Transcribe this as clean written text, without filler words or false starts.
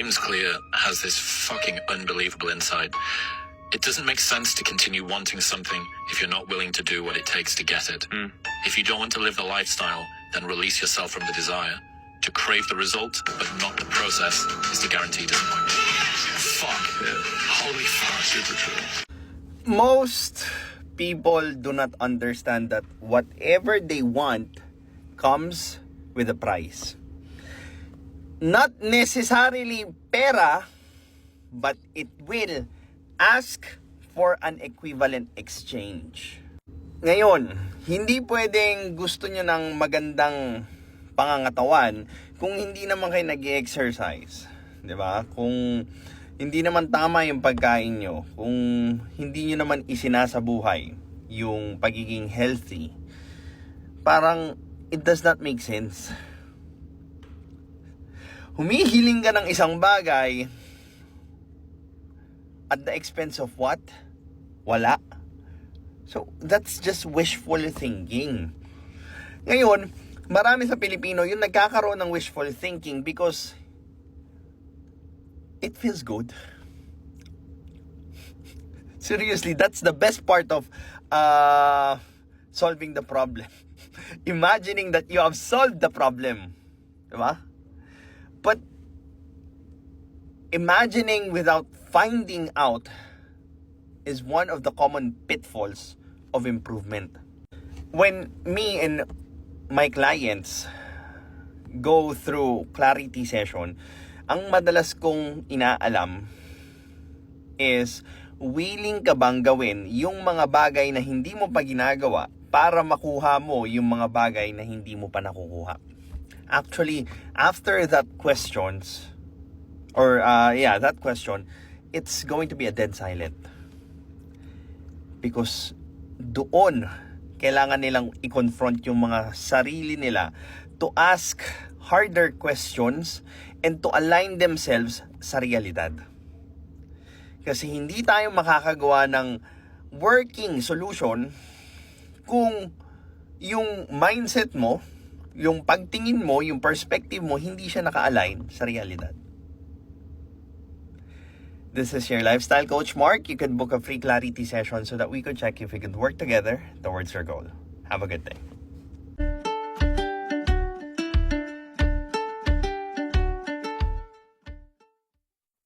James Clear has this fucking unbelievable insight. It doesn't make sense to continue wanting something if you're not willing to do what it takes to get it. If you don't want to live the lifestyle, then release yourself from the desire. To crave the result, but not the process, is to guarantee disappointment. Fuck. Yeah. Holy fuck. Super true. Most people do not understand that whatever they want comes with a price. Not necessarily pera, but it will ask for an equivalent exchange. Ngayon, hindi pwedeng gusto nyo ng magandang pangangatawan kung hindi naman kayo nag-exercise. 'Di ba? Kung hindi naman tama yung pagkain nyo, kung hindi nyo naman isinasabuhay yung pagiging healthy, parang it does not make sense. Humihiling ka ng isang bagay at the expense of what? Wala. So, that's just wishful thinking. Ngayon, marami sa Pilipino yung nagkakaroon ng wishful thinking because it feels good. Seriously, that's the best part of solving the problem. Imagining that you have solved the problem. Diba? But imagining without finding out is one of the common pitfalls of improvement. When me and my clients go through clarity session, ang madalas kong inaalam is willing ka bang gawin yung mga bagay na hindi mo pa ginagawa para makuha mo yung mga bagay na hindi mo pa nakukuha. Actually, after that question, it's going to be a dead silent. Because doon, kailangan nilang i-confront yung mga sarili nila to ask harder questions and to align themselves sa realidad. Kasi hindi tayo makakagawa ng working solution kung yung mindset mo, yung pagtingin mo, yung perspective mo, hindi siya naka-align sa realidad. This is your lifestyle coach, Mark. You can book a free clarity session so that we could check if we can work together towards your goal. Have a good day.